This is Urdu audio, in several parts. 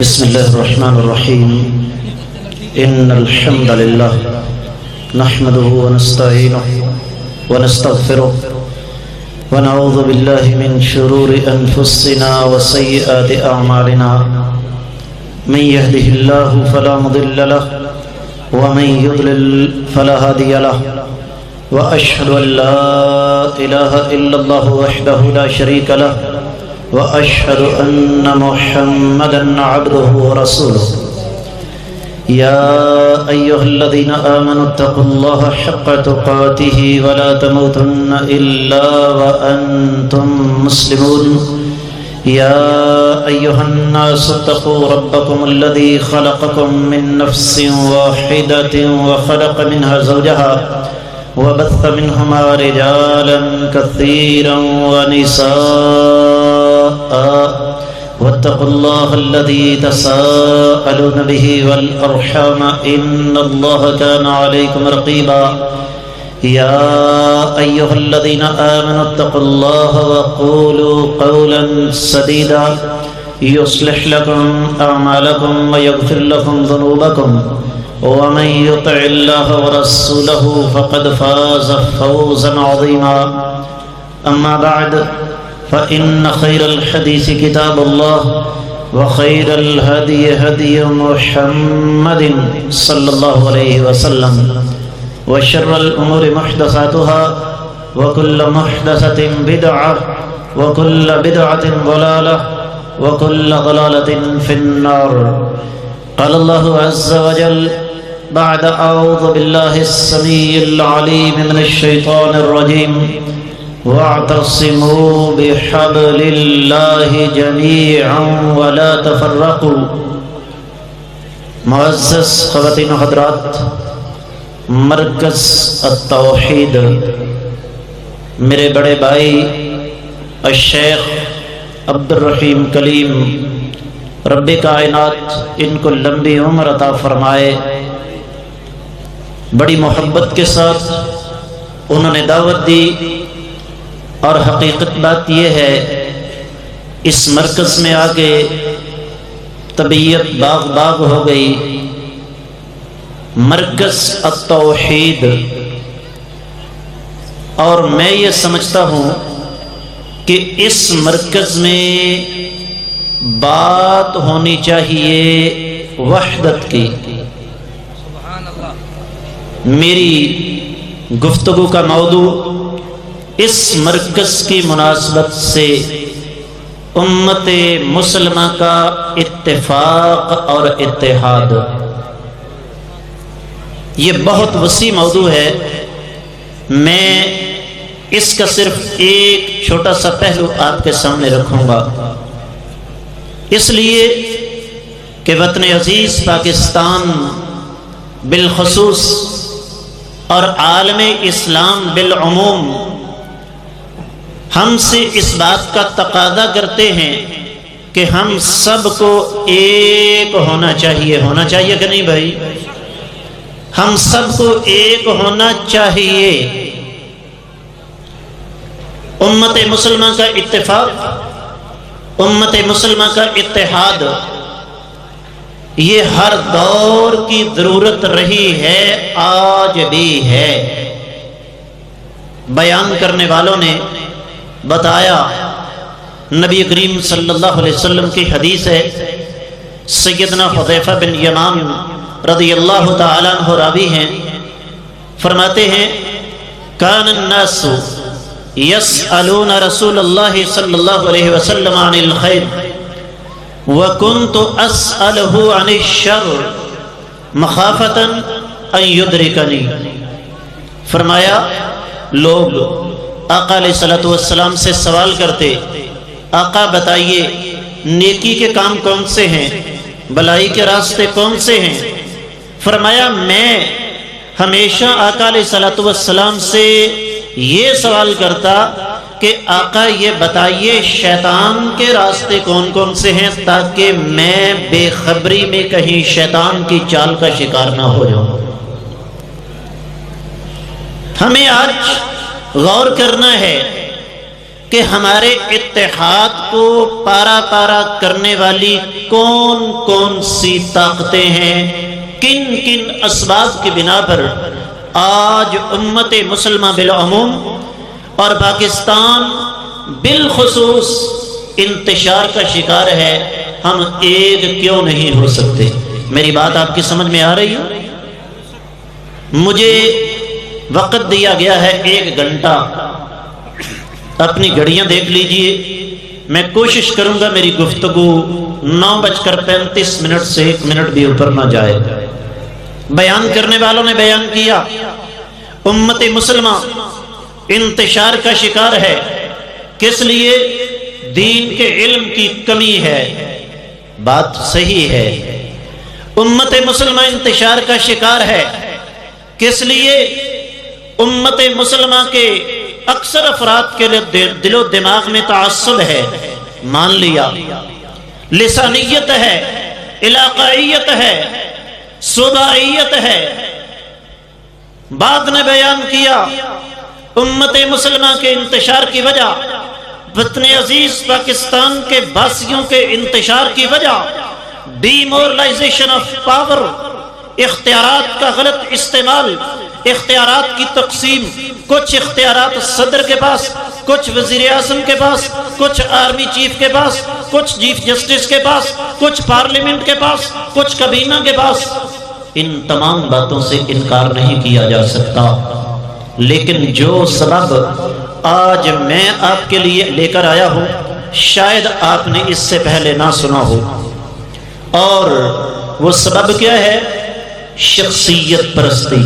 بسم الله الرحمن الرحيم إن الحمد لله نحمده ونستعينه ونستغفره ونعوذ بالله من شرور أنفسنا وسيئات أعمالنا من يهده الله فلا مضل له ومن يضلل فلا هادي له وأشهد أن لا إله إلا الله وحده لا شريك له وأشهد أن محمدًا عبده ورسوله يا أيها الذين آمنوا اتقوا الله حق تقاته ولا تموتن إلا وأنتم مسلمون يا أيها الناس اتقوا ربكم الذي خلقكم من نفس واحدة وخلق منها زوجها وبث منهما رجالا كثيرا ونساء واتقوا الله الذي تساءلون به والأرحام إن الله كان عليكم رقيبا يا أيها الذين آمنوا اتقوا الله وقولوا قولا سديدا يصلح لكم أعمالكم ويغفر لكم ذنوبكم ومن يطع الله ورسوله فقد فاز فوزا عظيما أما بعد فإن خير الحديث كتاب الله وخير الهدي هدي محمد صلى الله عليه وسلم وشر الأمور محدثاتها وكل محدثة بدعة وكل بدعة ضلالة وكل ضلالة في النار. قال الله عز وجل بعد أعوذ بالله السميع العليم من الشيطان الرجيم واعتصموا بحبل الله جميعا ولا تفرقوا. معزز خواتین و حضرات، مرکز التوحید میرے بڑے بھائی الشیخ عبد الرحیم کلیم رب کائنات ان کو لمبی عمر عطا فرمائے، بڑی محبت کے ساتھ انہوں نے دعوت دی، اور حقیقت بات یہ ہے اس مرکز میں آگے طبیعت باغ باغ ہو گئی. مرکز التوحید، اور میں یہ سمجھتا ہوں کہ اس مرکز میں بات ہونی چاہیے وحدت کی. میری گفتگو کا موضوع اس مرکز کی مناسبت سے امت مسلمہ کا اتفاق اور اتحاد، یہ بہت وسیع موضوع ہے. میں اس کا صرف ایک چھوٹا سا پہلو آپ کے سامنے رکھوں گا، اس لیے کہ وطن عزیز پاکستان بالخصوص اور عالم اسلام بالعموم ہم سے اس بات کا تقاضا کرتے ہیں کہ ہم سب کو ایک ہونا چاہیے. ہونا چاہیے کہ نہیں بھائی؟ ہم سب کو ایک ہونا چاہیے. امت مسلمہ کا اتفاق، امت مسلمہ کا اتحاد، یہ ہر دور کی ضرورت رہی ہے، آج بھی ہے. بیان کرنے والوں نے بتایا، نبی کریم صلی اللہ علیہ وسلم کی حدیث ہے، سیدنا حذیفہ بن یمان رضی اللہ تعالیٰ عنہ راوی ہیں، فرماتے ہیں کان الناس یسألون رسول اللہ صلی اللہ علیہ وسلم عن الخیر وکنت اسألہ عن الشر مخافتا ان یدرکنی. فرمایا لوگ آقا علیہ السلام سے سوال کرتے، آقا بتائیے نیکی کے کام کون سے ہیں، بلائی کے راستے کون سے ہیں؟ فرمایا میں ہمیشہ آقا علیہ السلام سے یہ سوال کرتا کہ آقا یہ بتائیے شیطان کے راستے کون کون سے ہیں، تاکہ میں بے خبری میں کہیں شیطان کی چال کا شکار نہ ہو جاؤں. ہمیں آج غور کرنا ہے کہ ہمارے اتحاد کو پارا پارا کرنے والی کون کون سی طاقتیں ہیں، کن کن اسباب کی بنا پر آج امت مسلمہ بالعموم اور پاکستان بالخصوص انتشار کا شکار ہے، ہم ایک کیوں نہیں ہو سکتے؟ میری بات آپ کی سمجھ میں آ رہی ہے؟ مجھے وقت دیا گیا ہے 1 گھنٹہ، اپنی گھڑیاں دیکھ لیجئے، میں کوشش کروں گا میری گفتگو 9:35 سے 1 منٹ بھی اوپر نہ جائے۔ بیان کرنے والوں نے بیان کیا امت مسلمہ انتشار کا شکار ہے، کس لیے؟ دین کے علم کی کمی ہے، بات صحیح ہے۔ امت مسلمہ انتشار کا شکار ہے، کس لیے؟ امت مسلمہ کے اکثر افراد کے لیے دل و دماغ میں تعصب ہے، مان لیا، لسانیت ہے، علاقائیت ہے، صوبائیت ہے۔ بعد نے بیان کیا امت مسلمہ کے انتشار کی وجہ، وطن عزیز پاکستان کے باسیوں کے انتشار کی وجہ ڈی مورلائزیشن آف پاور، اختیارات کا غلط استعمال، اختیارات کی تقسیم، کچھ اختیارات صدر کے پاس، کچھ وزیر اعظم کے پاس، کچھ آرمی چیف کے پاس، کچھ چیف جسٹس کے پاس، کچھ پارلیمنٹ کے پاس، کچھ کابینہ کے پاس۔ ان تمام باتوں سے انکار نہیں کیا جا سکتا، لیکن جو سبب آج میں آپ کے لیے لے کر آیا ہوں شاید آپ نے اس سے پہلے نہ سنا ہو، اور وہ سبب کیا ہے؟ شخصیت پرستی۔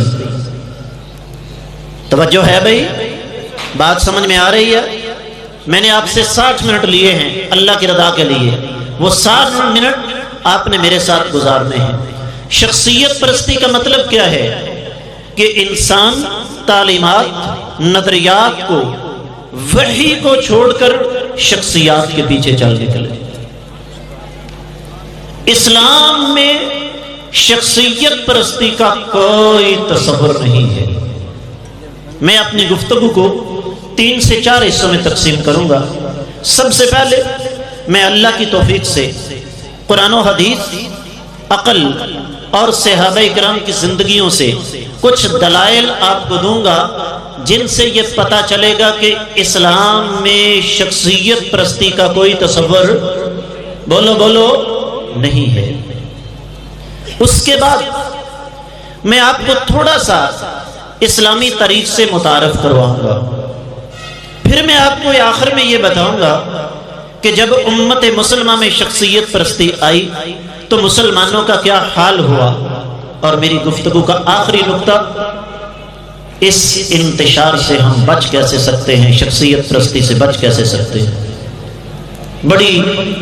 توجہ ہے بھائی؟ بات سمجھ میں آ رہی ہے؟ میں نے آپ سے 60 منٹ لیے ہیں اللہ کی رضا کے لیے، وہ 60 منٹ آپ نے میرے ساتھ گزارنے ہیں۔ شخصیت پرستی کا مطلب کیا ہے؟ کہ انسان تعلیمات، نظریات کو، وحی کو چھوڑ کر شخصیات کے پیچھے چل نکلے۔ اسلام میں شخصیت پرستی کا کوئی تصور نہیں ہے۔ میں اپنی گفتگو کو 3 سے 4 حصوں میں تقسیم کروں گا۔ سب سے پہلے میں اللہ کی توفیق سے قرآن و حدیث، عقل اور صحابہ کرام کی زندگیوں سے کچھ دلائل آپ کو دوں گا جن سے یہ پتہ چلے گا کہ اسلام میں شخصیت پرستی کا کوئی تصور بولو نہیں ہے۔ اس کے بعد میں آپ کو تھوڑا سا اسلامی تاریخ سے متعارف کرواؤں گا، پھر میں آپ کو آخر میں یہ بتاؤں گا کہ جب امت مسلمہ میں شخصیت پرستی آئی تو مسلمانوں کا کیا حال ہوا، اور میری گفتگو کا آخری نقطہ، اس انتشار سے ہم بچ کیسے سکتے ہیں، شخصیت پرستی سے بچ کیسے سکتے ہیں۔ بڑی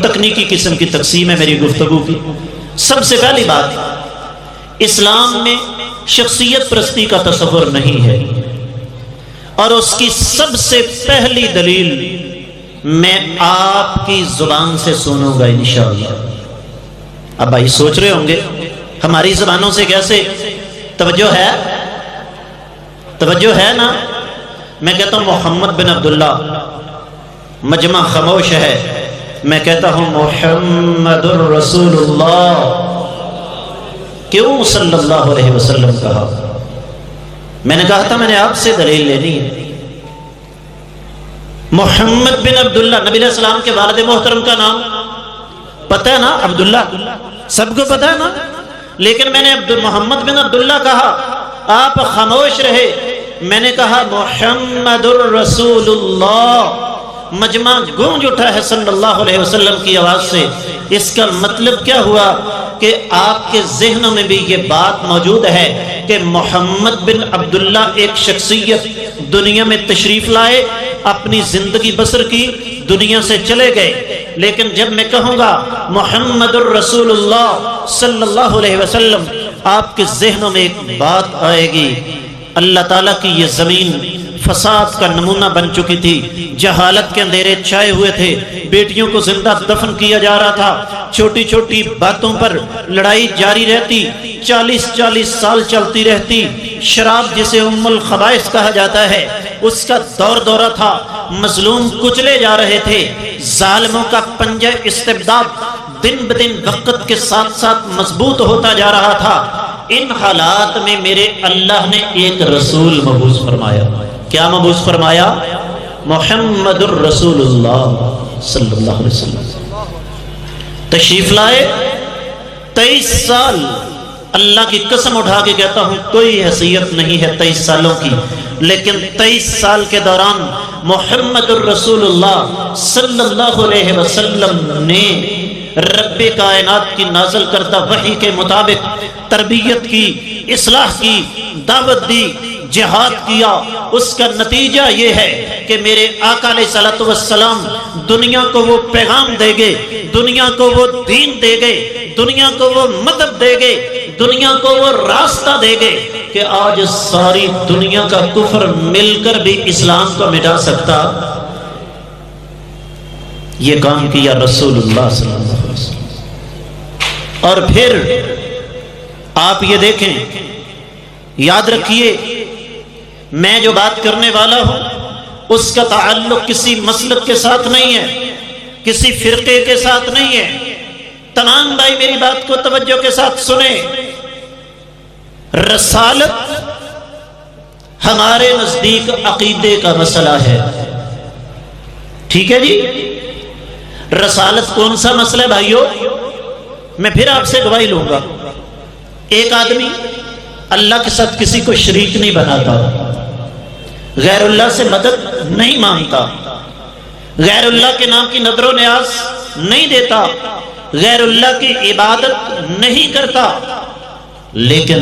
تکنیکی قسم کی تقسیم ہے میری گفتگو کی۔ سب سے پہلی بات، اسلام میں شخصیت پرستی کا تصور نہیں ہے، اور اس کی سب سے پہلی دلیل میں آپ کی زبان سے سنوں گا انشاءاللہ۔ اب بھائی سوچ رہے ہوں گے ہماری زبانوں سے کیسے؟ توجہ ہے نا؟ میں کہتا ہوں محمد بن عبداللہ، مجمع خاموش ہے، میں کہتا ہوں محمد الرسول اللہ۔ کیوں صلی اللہ علیہ وسلم کہا؟ میں نے کہا تھا میں نے آپ سے دلیل لینی ہے۔ محمد بن عبداللہ، نبی علیہ السلام کے والد محترم کا نام پتہ ہے نا؟ عبداللہ، سب کو پتہ ہے نا؟ لیکن میں نے محمد بن عبداللہ کہا، آپ خاموش رہے۔ میں نے کہا محمد الرسول اللہ، مجمع گونج اٹھا ہے صلی اللہ علیہ وسلم کی آواز سے۔ اس کا مطلب کیا ہوا کہ آپ کے ذہنوں میں بھی یہ بات موجود ہے کہ محمد بن عبداللہ ایک شخصیت دنیا میں تشریف لائے، اپنی زندگی بسر کی، دنیا سے چلے گئے۔ لیکن جب میں کہوں گا محمد الرسول اللہ صلی اللہ علیہ وسلم، آپ کے ذہنوں میں ایک بات آئے گی، اللہ تعالیٰ کی یہ زمین فساد کا نمونہ بن چکی تھی، جہالت کے اندھیرے چھائے ہوئے تھے، بیٹیوں کو زندہ دفن کیا جا رہا تھا، چھوٹی چھوٹی باتوں پر لڑائی جاری رہتی، 40 سال چلتی رہتی، شراب جسے ام الخبائث کہا جاتا ہے اس کا دور دورہ تھا، مظلوم کچلے جا رہے تھے، ظالموں کا پنجہ استبداد دن بدن وقت کے ساتھ ساتھ مضبوط ہوتا جا رہا تھا۔ ان حالات میں میرے اللہ نے ایک رسول مبعوث فرمایا۔ کیا مبعوث فرمایا؟ محمد الرسول اللہ صلی اللہ علیہ وسلم تشریف لائے۔ 23 سال اللہ کی قسم اٹھا کے کہتا ہوں کوئی حیثیت نہیں ہے 23 سالوں کی، لیکن 23 سال کے دوران محمد الرسول اللہ صلی اللہ علیہ وسلم نے رب کائنات کی نازل کردہ وحی کے مطابق تربیت کی، اصلاح کی، دعوت دی، جہاد کیا۔ اس کا نتیجہ یہ ہے کہ میرے آقا علیہ الصلوۃ والسلام دنیا کو وہ پیغام دے گے، دنیا کو وہ دین دے گے، دنیا کو وہ مدد دے گے، دنیا کو وہ راستہ دے گے کہ آج ساری دنیا کا کفر مل کر بھی اسلام کو مٹا سکتا۔ یہ کام کیا رسول اللہ صلی اللہ علیہ وسلم۔ اور پھر آپ یہ دیکھیں، یاد رکھیے میں جو بات کرنے والا ہوں اس کا تعلق کسی مسلک کے ساتھ نہیں ہے، کسی فرقے کے ساتھ نہیں ہے۔ تمام بھائی میری بات کو توجہ کے ساتھ سنیں۔ رسالت ہمارے نزدیک عقیدے کا مسئلہ ہے، ٹھیک ہے جی؟ رسالت کون سا مسئلہ ہے بھائیو؟ میں پھر آپ سے گواہی لوں گا۔ ایک آدمی اللہ کے ساتھ کسی کو شریک نہیں بناتا، غیر اللہ سے مدد نہیں مانگتا، غیر اللہ کے نام کی نظر و نیاز نہیں دیتا، غیر اللہ کی عبادت نہیں کرتا، لیکن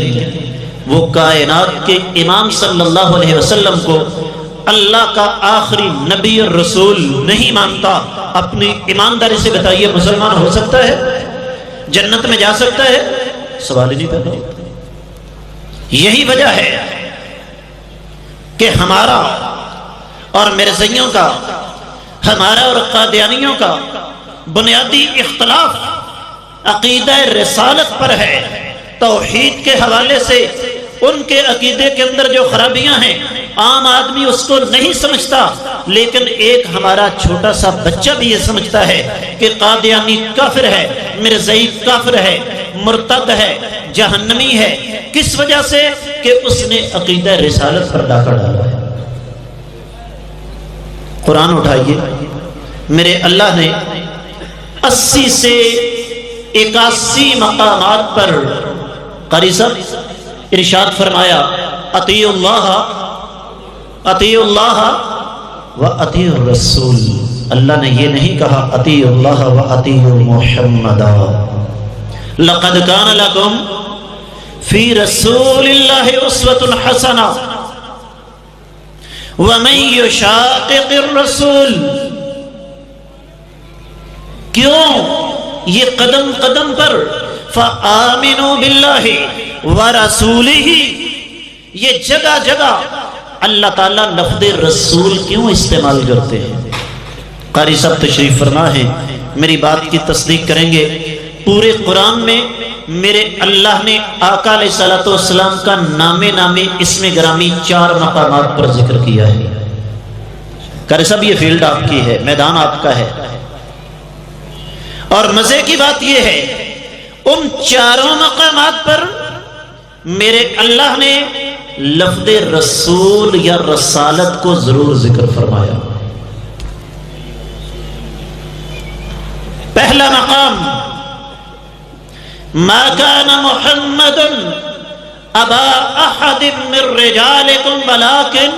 وہ کائنات کے امام صلی اللہ علیہ وسلم کو اللہ کا آخری نبی اور رسول نہیں مانتا۔ اپنی ایمانداری سے بتائیے مسلمان ہو سکتا ہے؟ جنت میں جا سکتا ہے؟ سوال ہی نہیں پیدا ہوتا۔ یہی وجہ ہے کہ ہمارا اور مرزائیوں کا، ہمارا اور قادیانیوں کا بنیادی اختلاف عقیدہ رسالت پر ہے۔ توحید کے حوالے سے ان کے عقیدے کے اندر جو خرابیاں ہیں عام آدمی اس کو نہیں سمجھتا، لیکن ایک ہمارا چھوٹا سا بچہ بھی یہ سمجھتا ہے کہ قادیانی کافر ہے، مرزائی کافر ہے، مرتد ہے، جہنمی ہے۔ کس وجہ سے؟ کہ اس نے عقیدہ رسالت پر ڈاکہ ڈالا ہے۔ قرآن اٹھائیے، میرے اللہ نے 80 سے 81 مقامات پر قاری صاحب ارشاد فرمایا اطیعوا اللہ و اطیعوا الرسول۔ اللہ نے یہ نہیں کہا اطیعوا اللہ و اطیعوا محمدا۔ لقد کان لکم فی رسول اللہ اسوۃ حسنہ ومن یشاقق الرسول۔ کیوں؟ یہ قدم قدم پر فآمنوا باللہ ورسولہ، یہ جگہ جگہ اللہ تعالیٰ لفظ رسول کیوں استعمال کرتے ہیں؟ قاری صاحب تشریف فرما ہے، میری بات کی تصدیق کریں گے۔ پورے قرآن میں میرے اللہ نے آقا علیہ الصلوۃ والسلام کا نامے اسم گرامی 4 مقامات پر ذکر کیا ہے۔ قاری صاحب یہ فیلڈ آپ کی ہے، میدان آپ کا ہے، اور مزے کی بات یہ ہے ان 4 مقامات پر میرے اللہ نے لفظ رسول یا رسالت کو ضرور ذکر فرمایا۔ پہلا مقام ما کان محمد ابا احد من رجالکم ولکن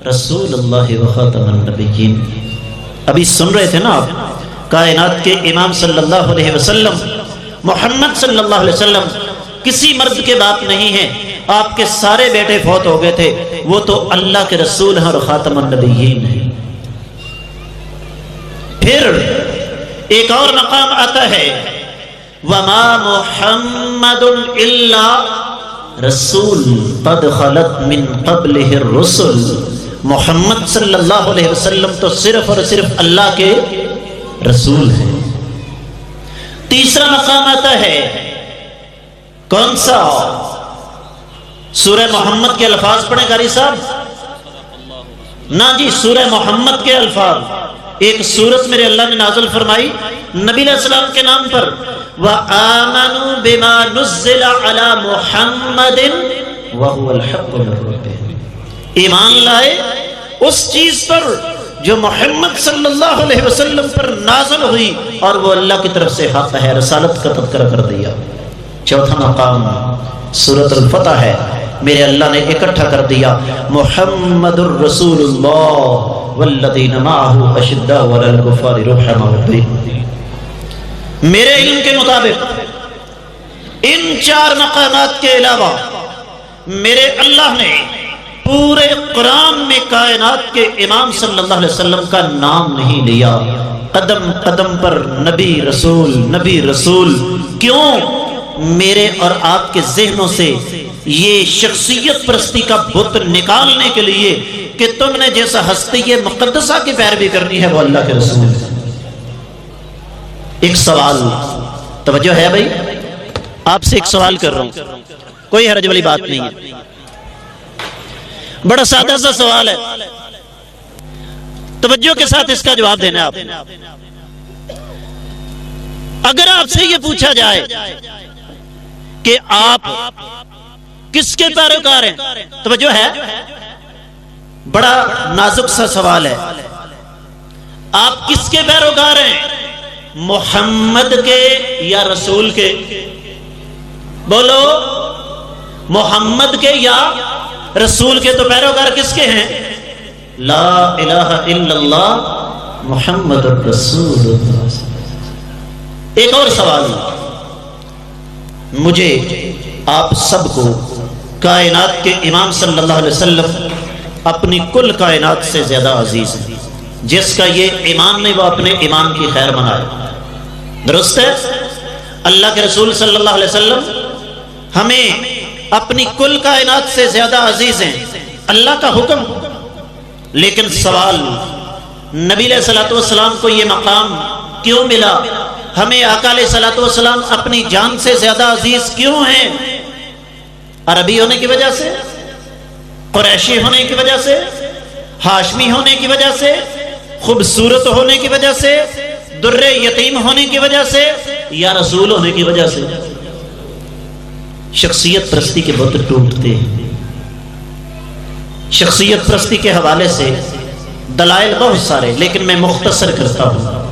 رسول اللہ وخاتم النبیین۔ ابھی سن رہے تھے نا آپ، کائنات کے امام صلی اللہ علیہ وسلم محمد صلی اللہ علیہ وسلم کسی مرد کے باپ نہیں ہیں، آپ کے سارے بیٹے فوت ہو گئے تھے، وہ تو اللہ کے رسول ہیں اور خاتم النبیین ہیں۔ پھر ایک اور مقام آتا ہے وما محمد الا رسول قد خلت من قبلہ الرسل۔ محمد صلی اللہ علیہ وسلم تو صرف اور صرف اللہ کے رسول ہیں۔ تیسرا مقام آتا ہے کون سا؟ سورہ محمد کے الفاظ پڑھیں قاری صاحب. نا جی، سورہ محمد کے الفاظ. ایک سورت میرے اللہ نے نازل فرمائی نبی علیہ السلام کے نام پر، وَآمَنُوا بِمَا نُزِّلَ عَلَى مُحَمَّدٍ وَهُوَ الْحَقُّ مِنْ رَبِّهِمْ. ایمان لائے اس چیز پر جو محمد صلی اللہ علیہ وسلم پر نازل ہوئی اور وہ اللہ کی طرف سے حق ہے. رسالت کا تذکرہ کر دیا. چوتھا مقام سورۃ الفتح ہے. میرے اللہ نے اکٹھا کر دیا محمد الرسول اللہ والذین معہ اشداء علی الکفار رحماء بینہم. میرے علم کے مطابق ان 4 مقامات کے علاوہ میرے اللہ نے پورے قرآن میں کائنات کے امام صلی اللہ علیہ وسلم کا نام نہیں لیا. قدم قدم پر نبی رسول نبی رسول. کیوں؟ میرے اور آپ کے ذہنوں سے یہ شخصیت پرستی کا بت نکالنے کے لیے کہ تم نے جیسا ہستی مقدسہ کی پیروی کرنی ہے وہ اللہ کے رسول ہے. ایک سوال توجہ ہے بھائی، آپ سے ایک سوال کر رہا ہوں، کوئی حرج والی بات نہیں ہے، بڑا سادہ سا سوال ہے، توجہ کے ساتھ اس کا جواب دینا ہے آپ. اگر آپ سے یہ پوچھا جائے کہ آپ کس کے پیروکار ہیں، توجہ ہے، بڑا نازک سا سوال ہے. آپ کس کے پیروکار ہیں، محمد کے یا رسول کے؟ بولو، محمد کے یا رسول کے؟ تو پیروکار کس کے ہیں؟ لا الہ الا اللہ محمد الرسول اللہ. ایک اور سوال، مجھے آپ سب کو کائنات کے امام صلی اللہ علیہ وسلم اپنی کل کائنات سے زیادہ عزیز ہے. جس کا یہ ایمان نہیں وہ اپنے ایمان کی خیر منائے. درست ہے؟ اللہ کے رسول صلی اللہ علیہ وسلم ہمیں اپنی کل کائنات سے زیادہ عزیز ہیں، اللہ کا حکم. لیکن سوال، نبی علیہ الصلوۃ والسلام کو یہ مقام کیوں ملا؟ ہمیں آقا علیہ الصلوۃ والسلام اپنی جان سے زیادہ عزیز کیوں ہیں؟ عربی ہونے کی وجہ سے، قریشی ہونے کی وجہ سے، ہاشمی ہونے کی وجہ سے، خوبصورت ہونے کی وجہ سے، در یتیم ہونے کی وجہ سے، یا رسول ہونے کی وجہ سے؟ شخصیت پرستی کے بت ٹوٹتے ہیں. شخصیت پرستی کے حوالے سے دلائل بہت سارے، لیکن میں مختصر کرتا ہوں،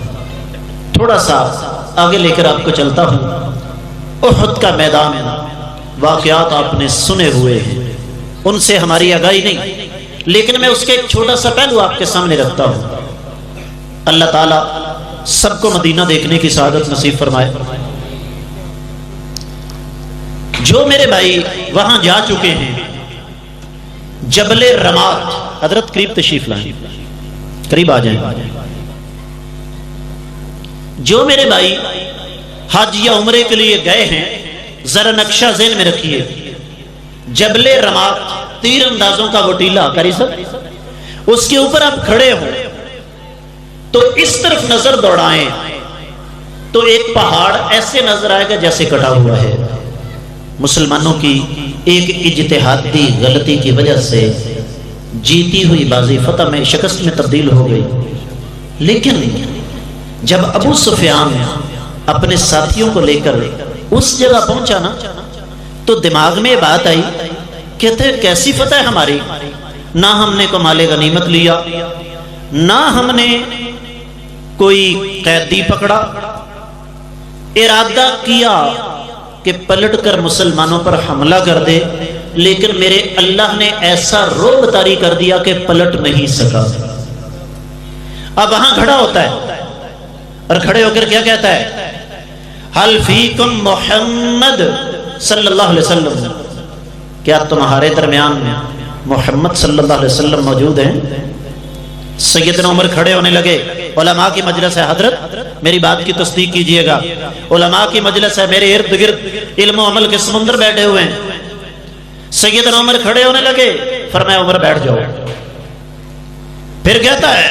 تھوڑا سا آگے لے کر آپ کو چلتا ہوں. احد کا میدان، واقعات آپ نے سنے ہوئے ہیں، ان سے ہماری آگاہی نہیں، لیکن میں اس کے ایک چھوٹا سا پہلو آپ کے سامنے رکھتا ہوں. اللہ تعالیٰ سب کو مدینہ دیکھنے کی سعادت نصیب فرمائے. جو میرے بھائی وہاں جا چکے ہیں، جبل رمات، حضرت قریب تشریف لائیں، قریب آ جائیں. جو میرے بھائی حج یا عمرے کے لیے گئے ہیں، ذرا نقشہ ذہن میں رکھیے. جبل رمات تیر اندازوں کا وہ ٹیلہ، قاری صاحب، اس کے اوپر آپ کھڑے ہوں تو اس طرف نظر دوڑائیں تو ایک پہاڑ ایسے نظر آئے گا جیسے کٹا ہوا ہے. مسلمانوں کی ایک اجتہادی غلطی کی وجہ سے جیتی ہوئی بازی فتح میں شکست میں تبدیل ہو گئی. لیکن جب ابو سفیان اپنے ساتھیوں کو لے کر اس جگہ پہنچا نا تو دماغ میں بات آئی، کہتے کیسی فتح ہے ہماری، نہ ہم نے کو مال غنیمت لیا، نہ ہم نے کوئی قیدی پکڑا. ارادہ کیا کہ پلٹ کر مسلمانوں پر حملہ کر دے، لیکن میرے اللہ نے ایسا رعب طاری کر دیا کہ پلٹ نہیں سکا. اب وہاں کھڑا ہوتا ہے اور کھڑے ہو کر کیا کہتا ہے، حل فیکم محمد صلی اللہ علیہ وسلم، کیا تمہارے درمیان محمد صلی اللہ علیہ وسلم موجود ہیں؟ سیدنا عمر کھڑے ہونے لگے. علماء کی مجلس ہے، حضرت میری بات کی تصدیق کیجئے گا، علماء کی مجلس ہے، میرے ارد گرد علم و عمل کے سمندر بیٹھے ہوئے ہیں. سیدنا عمر کھڑے ہونے لگے، فرمایا عمر بیٹھ جاؤ. پھر کہتا ہے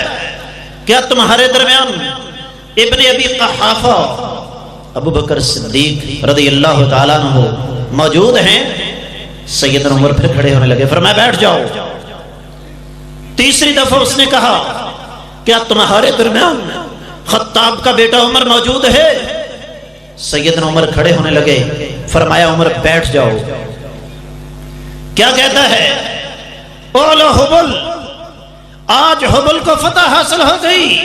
کیا تمہارے درمیان ابن ابی قحافہ ابو بکر صدیق رضی اللہ تعالیٰ عنہ موجود ہیں؟ سیدنا عمر پھر کھڑے ہونے لگے، فرمایا بیٹھ جاؤ۔ تیسری دفعہ اس نے کہا کیا تمہارے درمیان خطاب کا بیٹا عمر موجود ہے؟ سیدنا عمر کھڑے ہونے لگے، فرمایا عمر بیٹھ جاؤ۔ کیا کہتا ہے؟ اولو حبل، آج حبل کو فتح حاصل ہو گئی،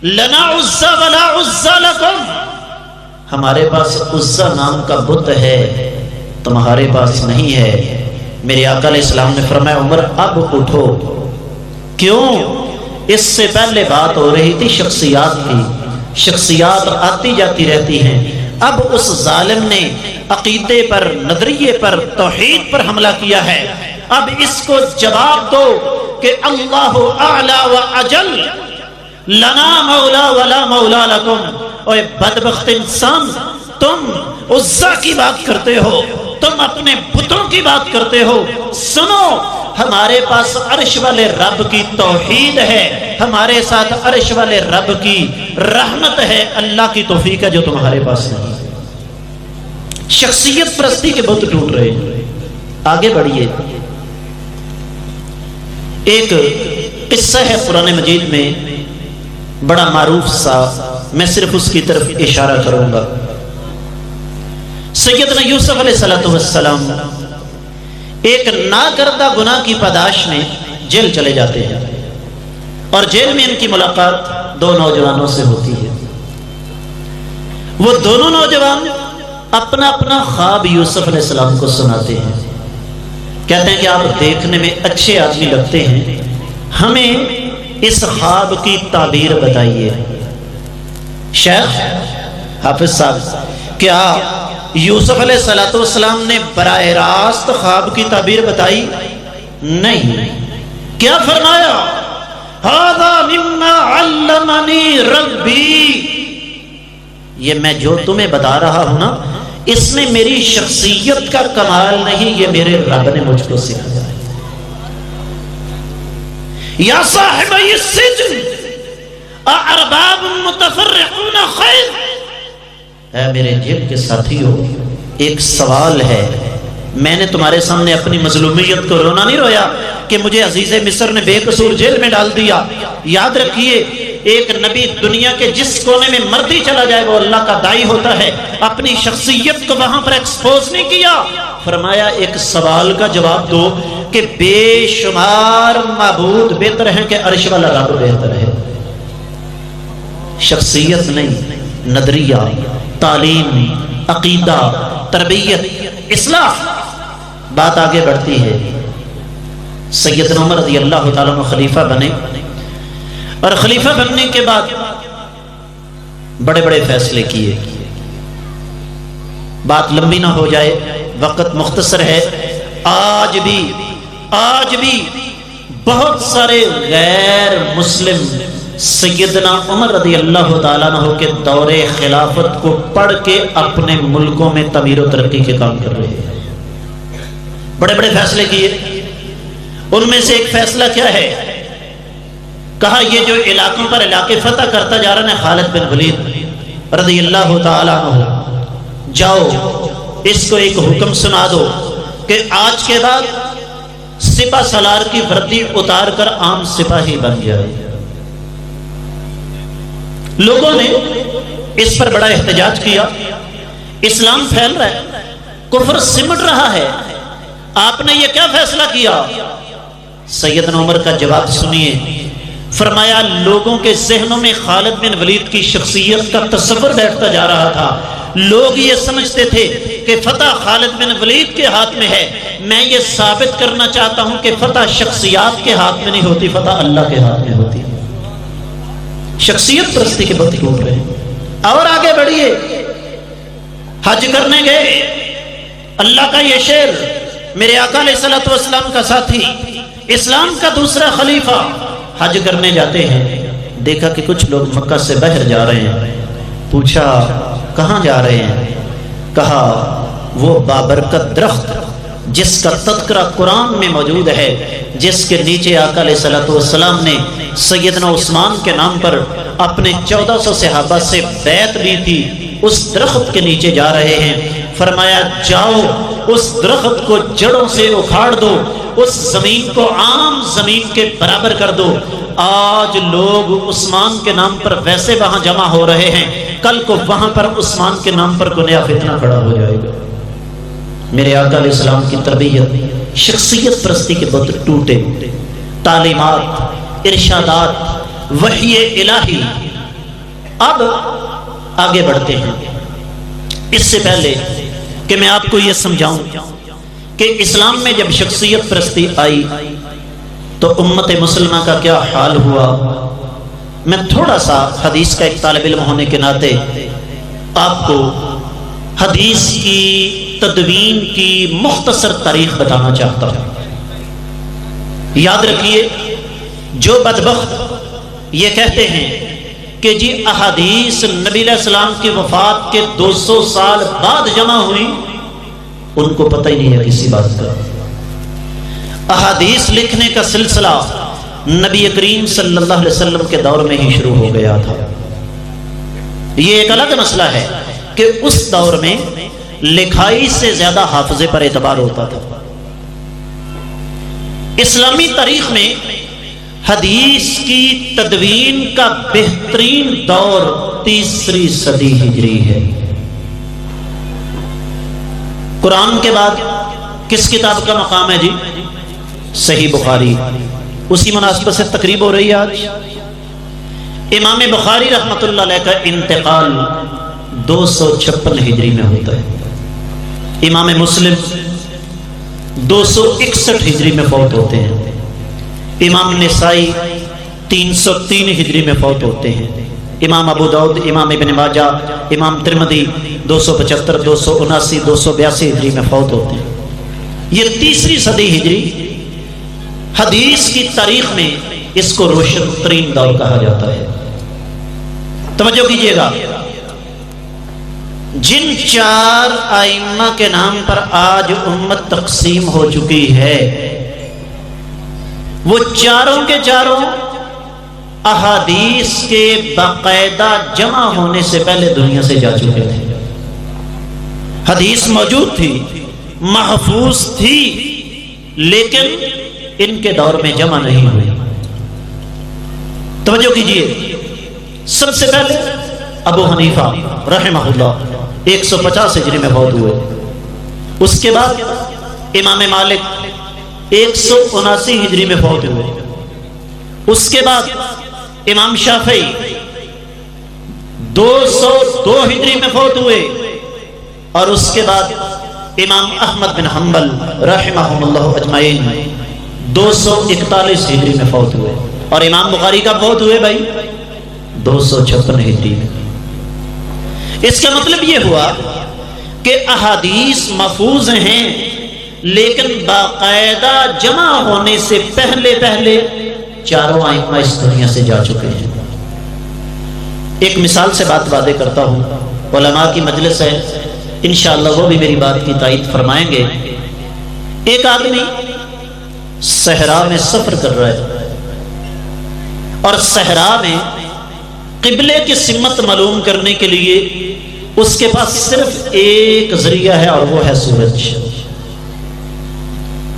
لنا عزا ولا عزا لکم، ہمارے پاس عزا نام کا بت ہے، تمہارے پاس نہیں ہے۔ میرے آقا علیہ السلام نے فرمایا عمر اب اٹھو۔ کیوں؟ اس سے پہلے بات ہو رہی تھی شخصیات کی، شخصیات آتی جاتی رہتی ہیں، اب اس ظالم نے عقیدے پر، نظریے پر، توحید پر حملہ کیا ہے، اب اس کو جواب دو کہ اللہ اعلی و اجل، لنا مولا ولا مولا لکم۔ اوے بدبخت انسان، تم عزا کی بات کرتے ہو، تم اپنے بتوں کی بات کرتے ہو، سنو ہمارے پاس عرش والے رب کی توحید ہے، ہمارے ساتھ عرش والے رب کی رحمت ہے، اللہ کی توفیق ہے جو تمہارے پاس نہیں۔ شخصیت پرستی کے بت ٹوٹ رہے ہیں۔ آگے بڑھیے، ایک قصہ ہے قرآن مجید میں بڑا معروف سا، میں صرف اس کی طرف اشارہ کروں گا۔ سیدنا یوسف علیہ السلام ایک ناکردہ گناہ کی پاداش میں جیل چلے جاتے ہیں، اور جیل میں ان کی ملاقات دو نوجوانوں سے ہوتی ہے۔ وہ دونوں نوجوان اپنا اپنا خواب یوسف علیہ السلام کو سناتے ہیں، کہتے ہیں کہ آپ دیکھنے میں اچھے آدمی لگتے ہیں، ہمیں اس خواب کی تعبیر بتائیے۔ شیخ حافظ صاحب، کیا یوسف علیہ السلام نے براہ راست خواب کی تعبیر بتائی؟ نہیں۔ کیا فرمایا؟ ھذا مما علمنی ربی، یہ میں جو تمہیں بتا رہا ہوں نا، اس میں میری شخصیت کا کمال نہیں، یہ میرے رب نے مجھ کو سکھایا ہے۔ یا صاحبی السجن اارباب متفرقون خیر، اے میرے جیل کے ساتھیوں، ایک سوال ہے، میں نے تمہارے سامنے اپنی مظلومیت کو رونا نہیں رویا کہ مجھے عزیز مصر نے بے قصور جیل میں ڈال دیا۔ یاد رکھیے، ایک نبی دنیا کے جس کونے میں مرضی چلا جائے وہ اللہ کا داعی ہوتا ہے، اپنی شخصیت کو وہاں پر ایکسپوز نہیں کیا۔ فرمایا ایک سوال کا جواب دو کہ بے شمار معبود بہتر ہیں کہ عرش والا رب بہتر ہے۔ شخصیت نہیں، نظریہ، تعلیم، عقیدہ، تربیت، اصلاح۔ بات آگے بڑھتی ہے، سیدنا عمر رضی اللہ تعالیٰ عنہ خلیفہ بنے، اور خلیفہ بننے کے بعد بڑے بڑے فیصلے کیے۔ بات لمبی نہ ہو جائے، وقت مختصر ہے۔ آج بھی بہت سارے غیر مسلم سیدنا عمر رضی اللہ تعالیٰ عنہ کے دور خلافت کو پڑھ کے اپنے ملکوں میں تعمیر و ترقی کے کام کر رہے ہیں۔ بڑے بڑے فیصلے کیے، ان میں سے ایک فیصلہ کیا ہے؟ کہا یہ جو علاقوں پر علاقے فتح کرتا جا رہا ہے خالد بن ولید رضی اللہ تعالیٰ عنہ، جاؤ اس کو ایک حکم سنا دو کہ آج کے بعد سپہ سالار کی وردی اتار کر عام سپاہی بن جائے۔ لوگوں نے اس پر بڑا احتجاج کیا، اسلام پھیل رہا ہے، کفر سمٹ رہا ہے، آپ نے یہ کیا فیصلہ کیا؟ سیدنا عمر کا جواب سنیے۔ فرمایا لوگوں کے ذہنوں میں خالد بن ولید کی شخصیت کا تصور بیٹھتا جا رہا تھا، لوگ یہ سمجھتے تھے کہ فتح خالد بن ولید کے ہاتھ میں ہے، میں یہ ثابت کرنا چاہتا ہوں کہ فتح شخصیات کے ہاتھ میں نہیں ہوتی، فتح اللہ کے ہاتھ میں ہوتی۔ شخصیت پرستی کے بت ٹوٹ رہے ہیں۔ اور آگے بڑھیے، حج کرنے گئے، اللہ کا یہ شعر، میرے آقا علیہ الصلوۃ والسلام کا ساتھی، اسلام کا دوسرا خلیفہ، حج کرنے جاتے ہیں، دیکھا کہ کچھ لوگ مکہ سے باہر جا رہے ہیں، پوچھا کہاں جا رہے ہیں؟ کہا وہ بابرکت درخت جس کا تذکرہ قرآن میں موجود ہے، جس کے نیچے آقا علیہ الصلوۃ والسلام نے سیدنا عثمان کے نام پر اپنے 1400 صحابہ سے بیعت لی تھی، اس درخت کے نیچے جا رہے ہیں۔ فرمایا جاؤ اس درخت کو جڑوں سے اکھاڑ دو، اس زمین کو عام زمین کے برابر کر دو۔ آج لوگ عثمان کے نام پر ویسے وہاں جمع ہو رہے ہیں، کل کو وہاں پر عثمان کے نام پر کوئی نیا فتنہ کھڑا ہو جائے گا۔ میرے آقا علیہ السلام کی تربیت شخصیت پرستی کے بت ٹوٹے، تعلیمات، ارشادات، وحی الہی۔ اب آگے بڑھتے ہیں۔ اس سے پہلے کہ میں آپ کو یہ سمجھاؤں کہ اسلام میں جب شخصیت پرستی آئی تو امت مسلمہ کا کیا حال ہوا، میں تھوڑا سا حدیث کا ایک طالب علم ہونے کے ناطے آپ کو حدیث کی تدوین کی مختصر تاریخ بتانا چاہتا ہوں۔ یاد رکھیے، جو بدبخت یہ کہتے ہیں کہ جی احادیث نبی علیہ السلام کی وفات کے 200 سال بعد جمع ہوئی، ان کو پتہ ہی نہیں ہے کسی بات کا۔ احادیث لکھنے کا سلسلہ نبی کریم صلی اللہ علیہ وسلم کے دور میں ہی شروع ہو گیا تھا۔ یہ ایک الگ مسئلہ ہے کہ اس دور میں لکھائی سے زیادہ حافظے پر اعتبار ہوتا تھا۔ اسلامی تاریخ میں حدیث کی تدوین کا بہترین دور 3 صدی ہجری ہے۔ قرآن کے بعد کس کتاب کا مقام ہے جی؟ صحیح بخاری۔ اسی مناسبت سے تقریب ہو رہی ہے آج۔ امام بخاری رحمۃ اللہ علیہ کا انتقال 256 ہجری میں ہوتا ہے۔ امام مسلم 261 ہجری میں فوت ہوتے ہیں۔ امام نسائی 303 ہجری میں فوت ہوتے ہیں۔ امام ابو داؤد، امام ابن ماجہ، امام ترمذی 275، 279، 282 ہجری میں فوت ہوتے ہیں۔ یہ 3 صدی ہجری حدیث کی تاریخ میں اس کو روشن ترین دور کہا جاتا ہے۔ توجہ کیجئے گا، جن 4 ائمہ کے نام پر آج امت تقسیم ہو چکی ہے، وہ چاروں کے چاروں احادیث کے باقاعدہ جمع ہونے سے پہلے دنیا سے جا چکے تھے۔ حدیث موجود تھی، محفوظ تھی، لیکن ان کے دور میں جمع نہیں ہوئی۔ توجہ کیجئے، سب سے پہلے ابو حنیفہ رحمہ اللہ 150 ہجری میں فوت ہوئے۔ اس کے بعد امام مالک 179 ہجری میں فوت ہوئے۔ اس کے بعد امام شافعی 202 ہجری میں فوت ہوئے، اور اس کے بعد امام احمد بن حنبل رحمہم اللہ اجمعین 241 ہجری میں فوت ہوئے۔ اور امام بخاری کا فوت ہوئے بھائی 256 ہجری میں۔ اس کا مطلب یہ ہوا کہ احادیث محفوظ ہیں، لیکن باقاعدہ جمع ہونے سے پہلے چاروں ائمہ اس دنیا سے جا چکے ہیں۔ ایک مثال سے بات واضح کرتا ہوں، علماء کی مجلس ہے، انشاءاللہ وہ بھی میری بات کی تائید فرمائیں گے۔ ایک آدمی صحرا میں سفر کر رہا ہے، اور صحرا میں قبلے کی سمت معلوم کرنے کے لیے اس کے پاس صرف ایک ذریعہ ہے، اور وہ ہے سورج۔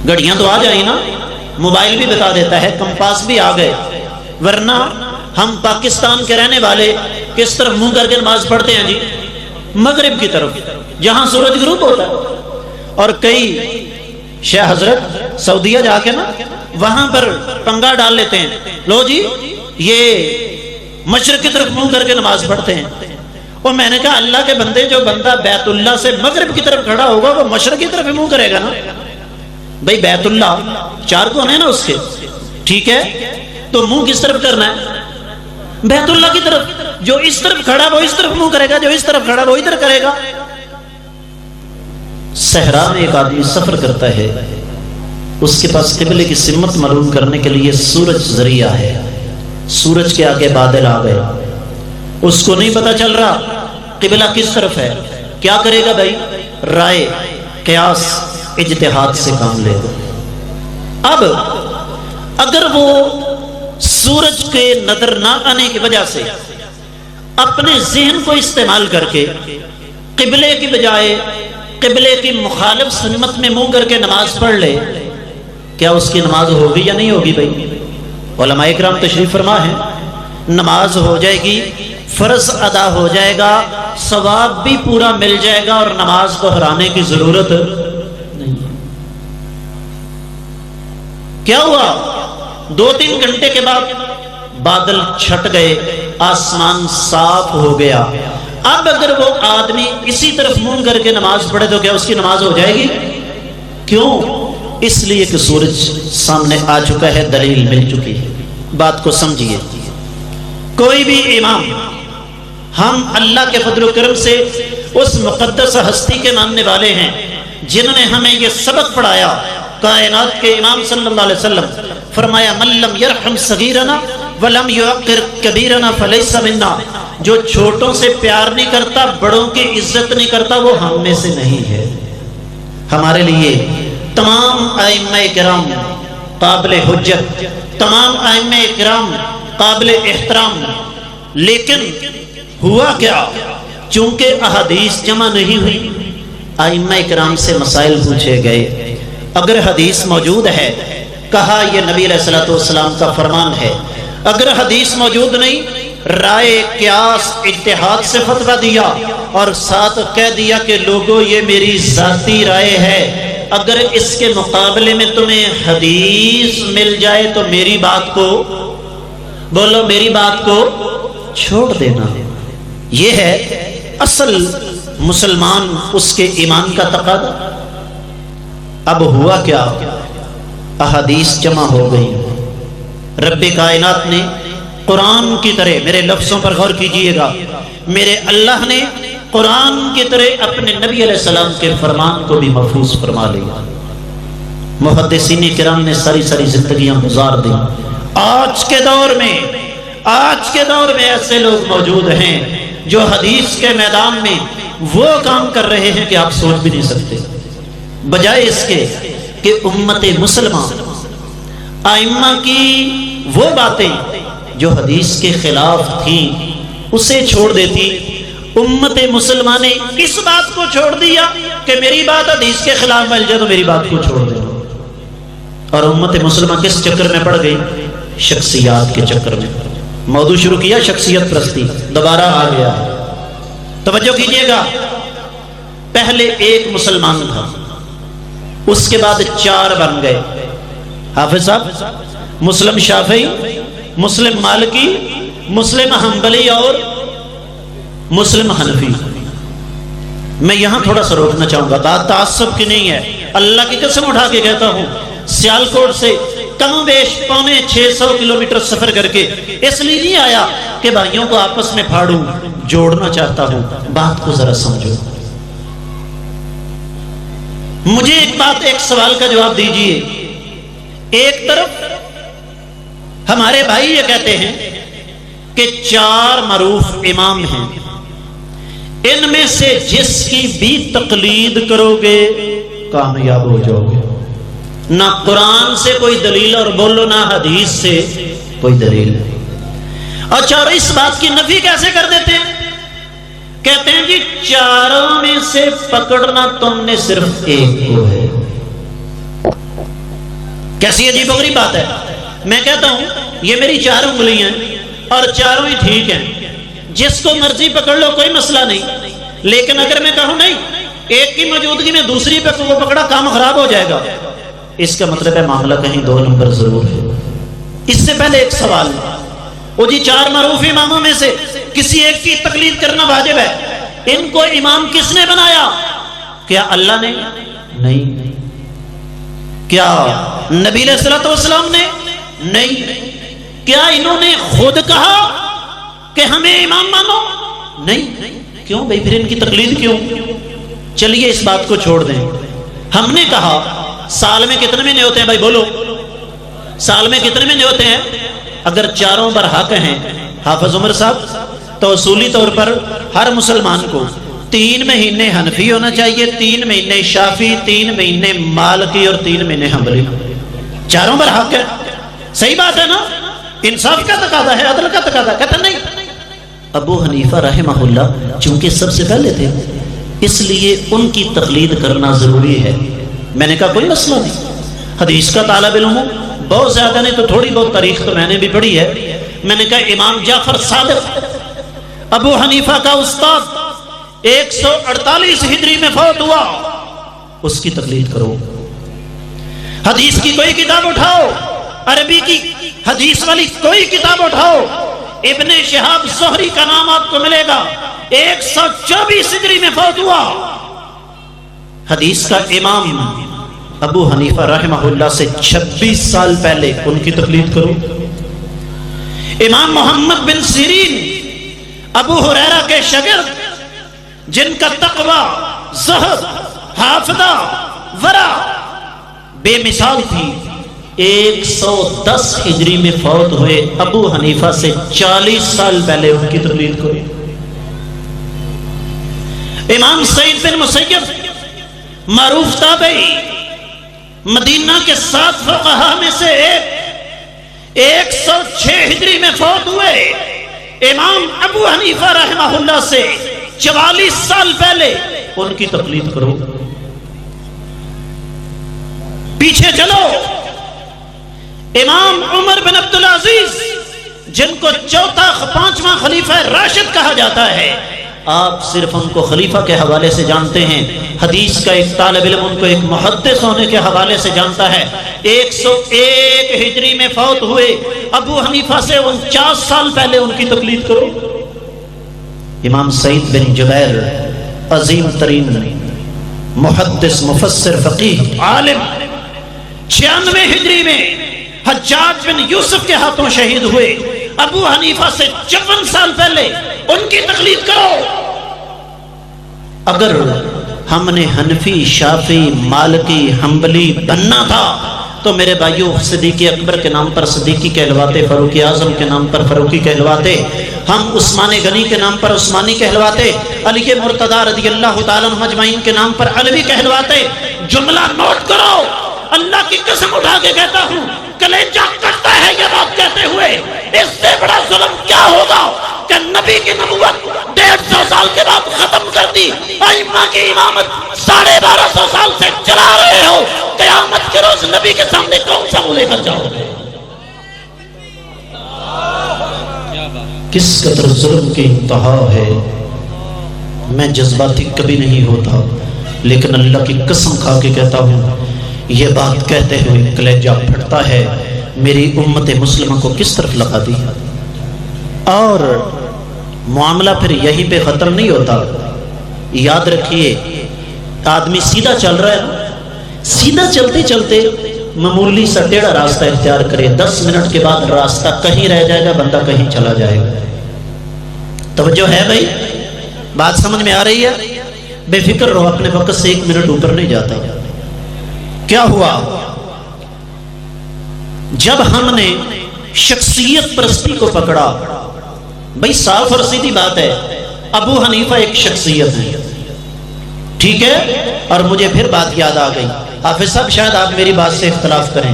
گھڑیاں تو آ جائیں نا، موبائل بھی بتا دیتا ہے، کمپاس بھی آ گئے، ورنہ ہم پاکستان کے رہنے والے کس طرف منہ کر کے نماز پڑھتے ہیں جی؟ مغرب کی طرف، جہاں سورج غروب ہوتا ہے۔ اور کئی شیخ حضرت سعودیہ جا کے نا وہاں پر پنگا ڈال لیتے ہیں، لو جی یہ مشرق کی طرف منہ کر کے نماز پڑھتے ہیں۔ اور میں نے کہا اللہ کے بندے، جو بندہ بیت اللہ سے مغرب کی طرف کھڑا ہوگا وہ مشرق کی طرف ہی منہ کرے گا نا بھائی، بیت اللہ 4 کونے ہیں نا اس کے، ٹھیک ہے، تو منہ کس طرف کرنا ہے؟ بیت اللہ کی طرف۔ جو اس طرف کھڑا وہ اس طرف منہ کرے گا، جو اس طرف کھڑا وہ ادھر کرے گا۔ صحرا میں ایک آدمی سفر کرتا ہے، اس کے پاس قبلے کی سمت معلوم کرنے کے لیے سورج ذریعہ ہے، سورج کے آگے بادل آ گئے، اس کو نہیں پتا چل رہا قبلہ کس طرف ہے، کیا کرے گا بھائی؟ رائے، قیاس، اجتہاد سے کام لے گا۔ اب اگر وہ سورج کے نظر نہ آنے کی وجہ سے اپنے ذہن کو استعمال کر کے قبلے کی بجائے قبلے کی مخالف سمت میں منہ کر کے نماز پڑھ لے، کیا اس کی نماز ہوگی یا نہیں ہوگی؟ بھائی علماء کرام تشریف فرما ہے، نماز ہو جائے گی، فرض ادا ہو جائے گا، ثواب بھی پورا مل جائے گا، اور نماز دہرانے کی ضرورت نہیں۔ کیا ہوا؟ 2-3 گھنٹے کے بعد بادل چھٹ گئے، آسمان صاف ہو گیا۔ اب اگر وہ آدمی اسی طرف منہ کر کے نماز پڑھے تو کیا اس کی نماز ہو جائے گی؟ کیوں؟ اس لیے کہ سورج سامنے آ چکا ہے، دلیل مل چکی ہے۔ بات کو سمجھیے، کوئی بھی امام، ہم اللہ کے فضل و کرم سے اس مقدس ہستی کے ماننے والے ہیں جنہوں نے ہمیں یہ سبق پڑھایا، کائنات کے امام صلی اللہ علیہ وسلم فرمایا من لم یرحم صغیرنا ولم یوقر کبیرنا فلیس منا، جو چھوٹوں سے پیار نہیں کرتا، بڑوں کی عزت نہیں کرتا، وہ ہم میں سے نہیں ہے۔ ہمارے لیے تمام ائمہ کرام قابل حجت، تمام ائمہ کرام قابل احترام، لیکن ہوا کیا؟ چونکہ احادیث جمع نہیں ہوئی، ائمہ کرام سے مسائل پوچھے گئے۔ اگر حدیث موجود ہے، کہا یہ نبی علیہ الصلوۃ والسلام کا فرمان ہے۔ اگر حدیث موجود نہیں، رائے قیاس اجتہاد سے فتویٰ دیا، اور ساتھ کہہ دیا کہ لوگوں یہ میری ذاتی رائے ہے، اگر اس کے مقابلے میں تمہیں حدیث مل جائے تو میری بات کو، بولو میری بات کو چھوڑ دینا۔ یہ ہے اصل مسلمان، اس کے ایمان کا تقاضا۔ اب ہوا کیا؟ احادیث جمع ہو گئی، رب کائنات نے قرآن کی طرح، میرے لفظوں پر غور کیجئے گا، میرے اللہ نے قرآن کی طرح اپنے نبی علیہ السلام کے فرمان کو بھی محفوظ فرما لیا۔ محدثین کرام نے ساری زندگیاں گزار دی۔ آج کے دور میں ایسے لوگ موجود ہیں جو حدیث کے میدان میں وہ کام کر رہے ہیں کہ آپ سوچ بھی نہیں سکتے، بجائے اس کے کہ امت مسلمہ ائمہ کی وہ باتیں جو حدیث کے خلاف تھیں اسے چھوڑ دیتی۔ امت مسلمہ نے اس بات کو چھوڑ دیا کہ میری بات حدیث کے خلاف مل جائے تو میری بات کو چھوڑ دے، اور امت مسلمہ کس چکر میں پڑ گئی؟ شخصیات کے چکر میں۔ موضوع شروع کیا شخصیت پرستی، دوبارہ آ گیا۔ توجہ کیجئے گا، پہلے ایک مسلمان تھا، اس کے بعد 4 بن گئے۔ حافظ صاحب، مسلم شافعی، مسلم مالکی، مسلم حنبلی اور مسلم حنفی۔ میں یہاں تھوڑا سا روکنا چاہوں گا، بات تعصب کی نہیں ہے، اللہ کی قسم اٹھا کے کہتا ہوں، سیالکوٹ سے کم و بیش 650 کلومیٹر سفر کر کے اس لیے نہیں آیا کہ بھائیوں کو آپس میں پھاڑوں، جوڑنا چاہتا ہوں۔ بات کو ذرا سمجھو، مجھے ایک سوال کا جواب دیجئے۔ ایک طرف ہمارے بھائی یہ کہتے ہیں کہ 4 معروف امام ہیں، ان میں سے جس کی بھی تقلید کرو گے کامیاب ہو جاؤ گے۔ نہ قرآن سے کوئی دلیل، اور بولو نہ حدیث سے کوئی دلیل۔ اچھا، اور اس بات کی نفی کیسے کر دیتے ہیں؟ کہتے ہیں جی 4 میں سے پکڑنا تم نے صرف ایک کو ہے۔ کیسی عجیب و غریب بات ہے۔ میں کہتا ہوں یہ میری 4 انگلیاں ہیں اور 4 ہی ٹھیک ہیں، جس کو مرضی پکڑ لو، کوئی مسئلہ نہیں، لیکن اگر میں کہوں نہیں ایک کی موجودگی میں دوسری پہ وہ پکڑا، کام خراب ہو جائے گا، اس کا مطلب ہے معاملہ کہیں 2 نمبر ضرور ہے۔ اس سے پہلے ایک سوال، وہ جی 4 معروف اماموں میں سے کسی ایک کی تقلید کرنا واجب ہے، ان کو امام کس نے بنایا؟ کیا اللہ نے؟ نہیں۔ کیا نبی علیہ الصلوۃ والسلام نے؟ نہیں۔ کیا انہوں نے خود کہا کہ ہمیں امام مانو؟ نہیں۔ کیوں بھائی، پھر ان کی تقلید کیوں؟ چلیے اس بات کو چھوڑ دیں۔ ہم نے کہا سال میں کتنے مہینے ہوتے ہیں بھائی، بولو سال میں کتنے مہینے ہوتے ہیں؟ اگر 4 برحق ہیں حافظ عمر صاحب، تو اصولی طور پر ہر مسلمان کو 3 مہینے حنفی ہونا چاہیے، 3 مہینے شافی، 3 مہینے مالکی اور 3 مہینے حنبلی۔ 4 برحق ہے، صحیح بات ہے نا؟ انصاف کا تقاضا ہے، عدل کا تقاضا۔ کہتا نہیں، ابو حنیفہ رحمہ اللہ چونکہ سب سے پہلے تھے، اس لیے ان کی تقلید کرنا ضروری ہے۔ میں نے کہا کوئی مسئلہ نہیں، حدیث کا طالب علم ہوں، بہت زیادہ نہیں تو تھوڑی بہت تاریخ تو میں نے بھی پڑھی ہے۔ میں نے کہا امام جعفر صادق ابو حنیفہ کا استاد 148 ہجری میں فوت ہوا، اس کی تقلید کرو۔ حدیث کی کوئی کتاب اٹھاؤ، عربی کی حدیث والی کوئی کتاب اٹھاؤ، ابن شہاب زہری کا نام آپ کو ملے گا، 124 ہجری میں فوت ہوا۔ حدیث کا امام ابو حنیفہ رحمہ اللہ سے 26 سال پہلے ان کی تقلید کرو۔ امام محمد بن سیرین ابو ہریرہ کے شاگرد، جن کا تقوی، زہد، حافظہ، ورع بے مثال تھی، 110 ہجری میں فوت ہوئے ابو حنیفہ سے 40 سال پہلے ان کی تقلید کرو۔ امام سعید بن مسیب معروف تابعی، مدینہ کے 7 فقہاء میں سے 106 ہجری میں فوت ہوئے امام ابو حنیفہ رحمہ اللہ سے 44 سال پہلے ان کی تقلید کرو۔ پیچھے چلو، امام عمر بن عبدالعزیز، جن کو چوتھا 5واں خلیفہ راشد کہا جاتا ہے، آپ صرف ان کو خلیفہ کے حوالے سے جانتے ہیں، حدیث کا ایک طالب علم ان کو ایک محدث ہونے کے حوالے سے جانتا ہے۔ 101 ہجری میں فوت ہوئے ابو حنیفہ سے 49 سال پہلے ان کی تقلید کرو۔ امام سعید بن جبیر، عظیم ترین محدث، مفسر، فقیہ، عالم، 96 ہجری میں حجاج بن یوسف کے ہاتھوں شہید ہوئے، ابو حنیفہ سے 54 سال پہلے ان کی تقلید کرو۔ اگر ہم نے حنفی، شافعی، مالکی، حنبلی بننا تھا تو میرے بھائیوں صدیق اکبر کے نام پر صدیقی کہلواتے، فاروق اعظم کے نام پر فاروقی کہلواتے، ہم عثمان غنی کے نام پر عثمانی کہلواتے، علی مرتضیٰ رضی اللہ تعالیٰ عنہ اجمعین کے نام پر علوی کہلواتے۔ جملہ نوٹ کرو، اللہ کی قسم اٹھا کے کہتا ہوں، کلیجہ کٹتا ہے یہ بات کہتے ہوئے، اس سے بڑا ظلم کیا ہوگا کہ نبی کی نبوت 150 سال کے بعد ختم کر دی، ائمہ کی امامت 1250 سال سے چلا رہے ہو، قیامت کے روز نبی کے سامنے کون سا منہ لے کر جاؤ گے؟ کس قدر ظلم کی انتہا ہے۔ میں جذباتی کبھی نہیں ہوتا، لیکن اللہ کی قسم کھا کے کہتا ہوں، یہ بات کہتے ہوئے کلیجہ پھٹتا ہے، میری امت مسلمہ کو کس طرف لگا دی۔ اور معاملہ پھر یہیں پہ ختم نہیں ہوتا۔ یاد رکھیے، آدمی سیدھا چل رہا ہے، سیدھا چلتے چلتے معمولی سا ٹیڑھا راستہ اختیار کرے، 10 منٹ کے بعد راستہ کہیں رہ جائے گا، بندہ کہیں چلا جائے گا۔ توجہ ہے بھائی؟ بات سمجھ میں آ رہی ہے؟ بے فکر رہو، اپنے وقت سے 1 منٹ اوپر نہیں جاتا۔ کیا ہوا؟ جب ہم نے شخصیت پرستی کو پکڑا، بھائی صاف اور سیدھی بات ہے، ابو حنیفہ ایک شخصیت ہے، ٹھیک ہے؟ اور مجھے پھر بات یاد آ گئی، حافظ صاحب شاید آپ میری بات سے اختلاف کریں،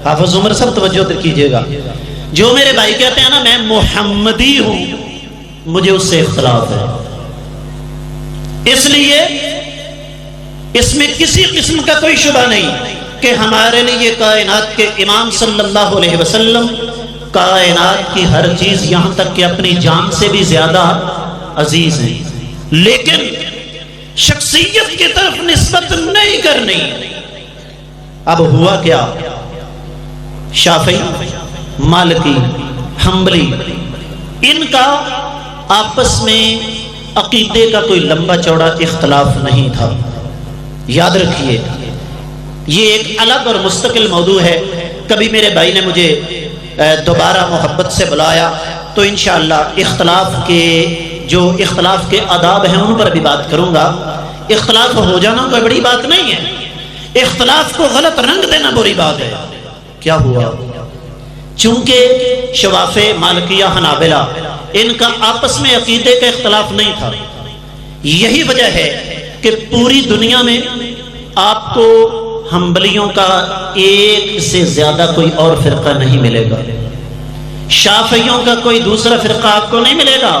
حافظ عمر صاحب توجہ کیجئے گا، جو میرے بھائی کہتے ہیں نا میں محمدی ہوں، مجھے اس سے اختلاف ہے، اس لیے اس میں کسی قسم کا کوئی شبہ نہیں کہ ہمارے لیے کائنات کے امام صلی اللہ علیہ وسلم کائنات کی ہر چیز یہاں تک کہ اپنی جان سے بھی زیادہ عزیز ہیں، لیکن شخصیت کی طرف نسبت نہیں کرنی۔ اب ہوا کیا؟ شافعی، مالکی، حنبلی، ان کا آپس میں عقیدے کا کوئی لمبا چوڑا اختلاف نہیں تھا۔ یاد رکھیے، یہ ایک الگ اور مستقل موضوع ہے، کبھی میرے بھائی نے مجھے دوبارہ محبت سے بلایا تو انشاءاللہ اختلاف کے آداب ہیں ان پر بھی بات کروں گا۔ اختلاف ہو جانا کوئی بڑی بات نہیں ہے، اختلاف کو غلط رنگ دینا بری بات ہے۔ کیا ہوا؟ چونکہ شوافع، مالکیہ، حنابلہ ان کا آپس میں عقیدے کا اختلاف نہیں تھا، یہی وجہ ہے کہ پوری دنیا میں آپ کو حنبلیوں کا ایک سے زیادہ کوئی اور فرقہ نہیں ملے گا، شافعیوں کا کوئی دوسرا فرقہ آپ کو نہیں ملے گا،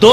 2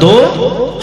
2,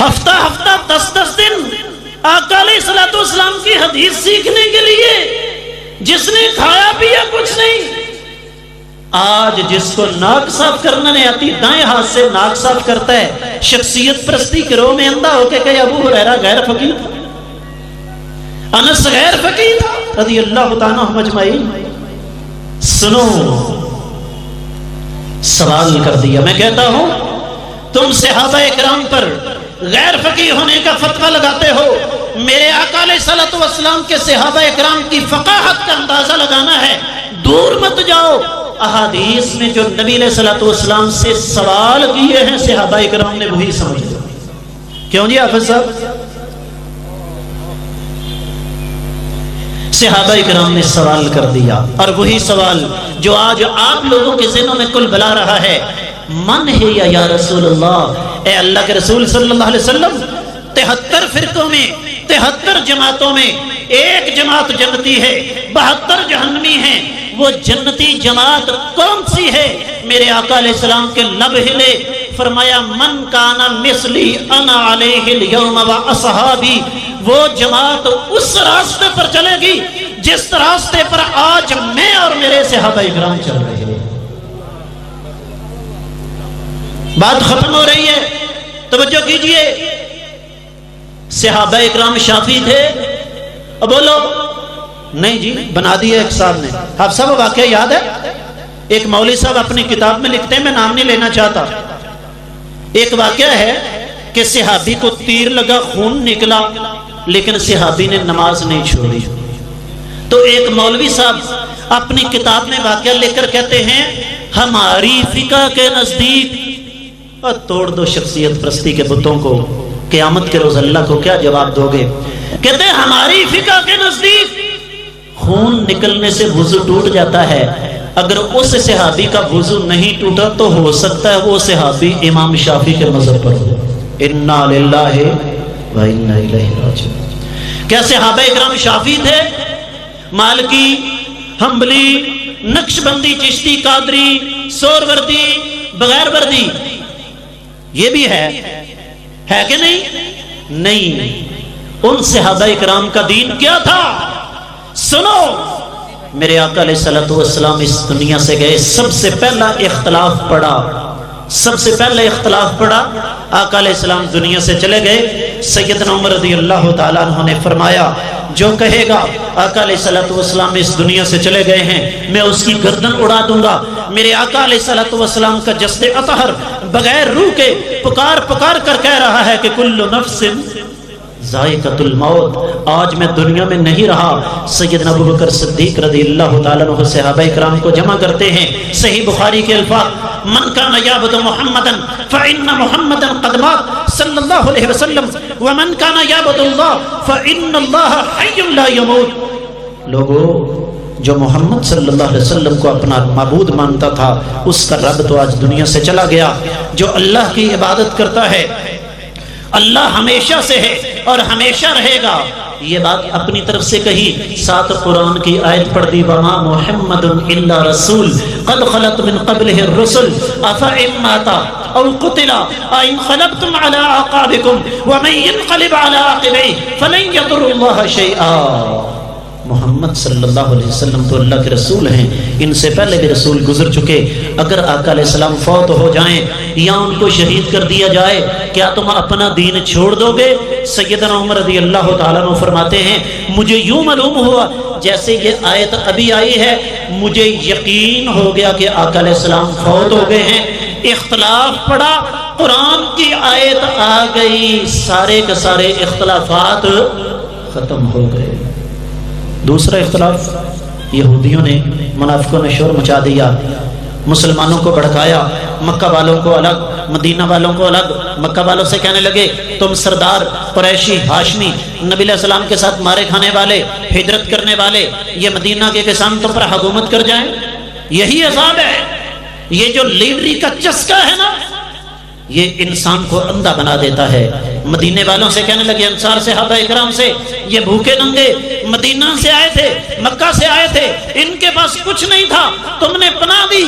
ہفتہ ہفتہ 10 دن آقا علیہ الصلوۃ والسلام کی حدیث سیکھنے کے لیے، جس نے کھایا پیا کچھ نہیں۔ آج جس کو ناک صاف کرنا نہیں آتی، دائیں ہاتھ سے ناک صاف کرتا ہے، شخصیت پرستی کے روح میں اندھا ہو کے کہ ابو ہریرہ غیر فقیہ تھا، انس غیر فقیہ تھا رضی اللہ تعالیٰ عنہم اجمعین۔ سنو، سوال کر دیا۔ میں کہتا ہوں تم صحابہ اکرام پر غیر فقیہ ہونے کا فتویٰ لگاتے ہو، میرے آقا علیہ الصلوۃ والسلام کے صحابہ اکرام کی فقاہت کا اندازہ لگانا ہے، دور مت جاؤ۔ احادیث میں جو نبی علیہ الصلوۃ والسلام سے سوال کیے ہیں صحابہ اکرام نے وہی سمجھ لیا۔ کیوں جی حافظ صاحب؟ صحابہ اکرام نے سوال کر دیا، اور وہی سوال جو آج آپ لوگوں کے ذہنوں میں کل بلا رہا ہے، من ہے یا رسول اللہ، اے اللہ کے رسول صلی اللہ علیہ وسلم، 73 فرقوں میں 73 جماعتوں میں ایک جماعت جنتی ہے، 72 جہنمی ہیں، وہ جنتی جماعت کون سی ہے؟ میرے آقا علیہ السلام کے لب ہلے، فرمایا من کانا مثلی انا علیہ اليوم و اصحابی، وہ جماعت اس راستے پر چلے گی جس راستے پر آج میں اور میرے صحابہ اکرام چل رہے ہیں۔ بات ختم ہو رہی ہے، توجہ کیجئے۔ صحابہ اکرام شافعی تھے؟ اب بولو نہیں جی، بنا دیا ایک صاحب نے۔ آپ سب واقعہ یاد ہے؟ ایک مولوی صاحب اپنی کتاب میں لکھتے ہیں، میں نام نہیں لینا چاہتا۔ ایک واقعہ ہے کہ صحابی کو تیر لگا، خون نکلا، لیکن صحابی نے نماز نہیں چھوڑی۔ تو ایک مولوی صاحب اپنی کتاب میں واقعہ لے کر کہتے ہیں ہماری فقہ کے نزدیک، اور توڑ دو شخصیت پرستی کے بتوں کو، قیامت کے روز اللہ کو کیا جواب دو گے؟ کہتے ہیں ہماری فقہ کے نزدیک خون نکلنے سے وضو ٹوٹ جاتا ہے، اگر اس صحابی کا وضو نہیں ٹوٹا تو ہو سکتا ہے وہ صحابی امام شافعی کے مذہب پر ہو۔ انا للہ و انا الیہ راجعون۔ کیا صحابہ اکرام شافعی تھے؟ مالکی، حنبلی، نقشبندی، چشتی، قادری، سہروردی، بغیر وردی، یہ بھی ہے کہ نہیں؟ نہیں۔ ان صحابہ اکرام کا دین کیا تھا؟ سنو، میرے آقا علیہ الصلوۃ والسلام اس دنیا سے گئے، سب سے پہلا اختلاف پڑا، سب سے پہلا اختلاف پڑا، آقا علیہ السلام دنیا سے چلے گئے، سیدنا عمر رضی اللہ تعالیٰ عنہ نے فرمایا جو کہے گا آقا علیہ الصلوۃ والسلام اس دنیا سے چلے گئے ہیں میں اس کی گردن اڑا دوں گا۔ میرے آقا علیہ الصلوۃ والسلام کا جسد اطہر بغیر روح کے پکار پکار کر کہہ رہا ہے کہ کل نفس ذائقۃ الموت، آج میں دنیا میں نہیں رہا۔ سیدنا ابوبکر صدیق رضی اللہ تعالیٰ عنہ صحابہ اکرام کو جمع کرتے ہیں، صحیح بخاری کے الفاظ من کان یعبد محمدا فإن محمدا قد مات صلی اللہ علیہ وسلم ومن کان یعبد اللہ فإن اللہ حی لا یموت۔ لوگو، جو محمد صلی اللہ علیہ وسلم کو اپنا معبود مانتا تھا اس کا رب تو آج دنیا سے چلا گیا۔ جو اللہ کی عبادت کرتا ہے اللہ ہمیشہ سے ہے اور ہمیشہ رہے گا، یہ بات اپنی طرف سے کہی، ساتھ قرآن کی آیت پڑھ دی وما محمد الا رسول قد خلت من قبلہ الرسل افئن مات او قتل انقلبتم على اعقابکم ومن ينقلب على عقبیہ فلن یضر اللہ شیئا۔ محمد صلی اللہ علیہ وسلم تو اللہ کے رسول ہیں، ان سے پہلے بھی رسول گزر چکے، اگر آقا علیہ السلام فوت ہو جائیں یا ان کو شہید کر دیا جائے کیا تم اپنا دین چھوڑ دو گے؟ سیدنا عمر رضی اللہ تعالیٰ عنہ فرماتے ہیں مجھے یوں معلوم ہوا جیسے یہ آیت ابھی آئی ہے، مجھے یقین ہو گیا کہ آقا علیہ السلام فوت ہو گئے ہیں۔ اختلاف پڑا، قرآن کی آیت آ گئی، سارے کے سارے اختلافات ختم ہو گئے۔ دوسرا اختلاف، یہودیوں نے، منافقوں نے شور مچا دیا، مسلمانوں کو بھڑکایا، مکہ والوں کو الگ، مدینہ والوں کو الگ۔ مکہ والوں سے کہنے لگے تم سردار قریشی ہاشمی نبی علیہ السلام کے ساتھ مارے کھانے والے، ہجرت کرنے والے، یہ مدینہ کے کسان تم پر حکومت کر جائیں؟ یہی عذاب ہے، یہ جو لیڈری کا چسکا ہے نا یہ انسان کو اندھا بنا دیتا ہے۔ مدینے والوں سے کہنے لگے، انصار صحابہ اکرام سے، یہ بھوکے ننگے مدینہ سے آئے تھے، مکہ سے آئے تھے، ان کے پاس کچھ نہیں تھا، تم نے پناہ دی،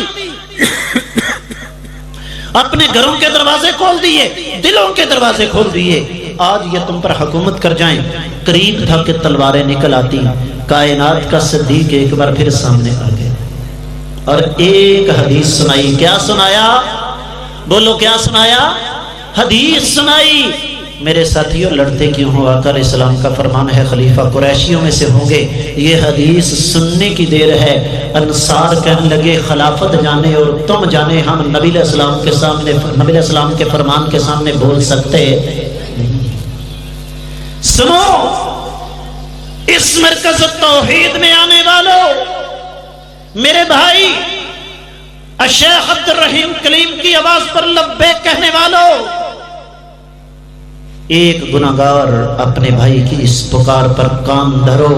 اپنے گھروں کے دروازے کھول دیے، دلوں کے دروازے کھول دیے۔ آج یہ تم پر حکومت کر جائیں، قریب تھا کہ تلواریں نکل آتی۔ کائنات کا صدیق ایک بار پھر سامنے آ گئے اور ایک حدیث سنائی۔ کیا سنایا؟ بولو کیا سنایا؟ حدیث سنائی۔ میرے ساتھیوں، لڑتے کیوں ہو؟ آقا علیہ السلام کا فرمان ہے خلیفہ قریشیوں میں سے ہوں گے۔ یہ حدیث سننے کی دیر ہے۔ انصار کہنے لگے خلافت جانے اور تم جانے، ہم نبی علیہ السلام کے سامنے، نبی علیہ السلام کے فرمان کے سامنے بول سکتے نہیں۔ سنو، اس مرکز توحید میں آنے والوں، میرے بھائی الشیخ عبد الرحیم کلیم کی آواز پر لبیک کہنے والوں، ایک گناہگار اپنے بھائی کی اس پکار پر کان دھرو۔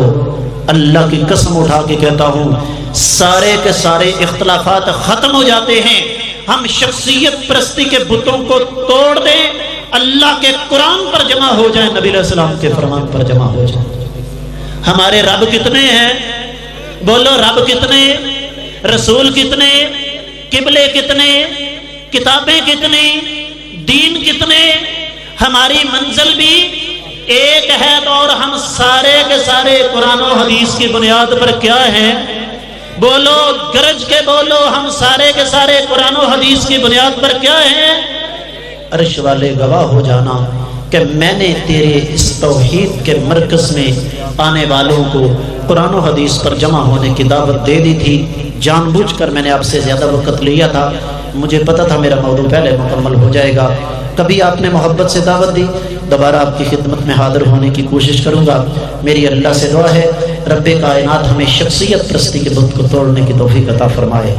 اللہ کی قسم اٹھا کے کہتا ہوں، سارے کے سارے اختلافات ختم ہو جاتے ہیں۔ ہم شخصیت پرستی کے بتوں کو توڑ دیں، اللہ کے قرآن پر جمع ہو جائیں، نبی علیہ السلام کے فرمان پر جمع ہو جائیں۔ ہمارے رب کتنے ہیں؟ بولو رب کتنے؟ رسول کتنے؟ قبلے کتنے؟ کتابیں کتنی؟ دین کتنے؟ ہماری منزل بھی ایک ہے، اور ہم سارے کے سارے قرآن و حدیث کی بنیاد پر کیا ہیں؟ بولو گرج کے بولو، ہم سارے کے سارے قرآن و حدیث کی بنیاد پر کیا ہیں؟ عرش والے گواہ ہو جانا کہ میں نے تیرے اس توحید کے مرکز میں آنے والوں کو قرآن و حدیث پر جمع ہونے کی دعوت دے دی تھی۔ جان بوجھ کر میں نے آپ سے زیادہ وقت لیا تھا، مجھے پتا تھا میرا موضوع پہلے مکمل ہو جائے گا۔ کبھی آپ نے محبت سے دعوت دی، دوبارہ آپ کی خدمت میں حاضر ہونے کی کوشش کروں گا۔ میری اللہ سے دعا ہے رب کائنات ہمیں شخصیت پرستی کے بت کو توڑنے کی توفیق عطا فرمائے۔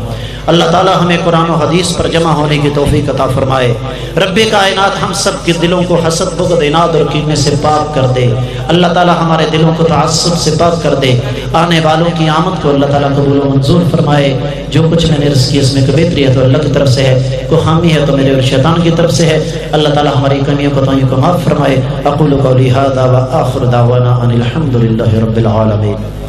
اللہ تعالی ہمیں قرآن و حدیث پر جمع ہونے کی توفیق عطا فرمائے۔ رب کائنات ہم سب کے دلوں کو حسد، بغض، عناد اور کینے سے پاک کر دے۔ اللہ تعالی ہمارے دلوں کو تعصب سے پاک کر دے۔ آنے والوں کی آمد کو اللہ تعالی قبول و منظور فرمائے۔ جو کچھ میں نے رزق کی اس میں بہتری ہے تو اللہ کی طرف سے ہے، کوئی خامی ہے تو میرے اور شیطان کی طرف سے ہے۔ اللہ تعالی ہماری کمیوں کوتاہیوں کو معاف فرمائے۔ اقول قولی ھذا وآخر دعوانا ان الحمد للہ رب العالمین۔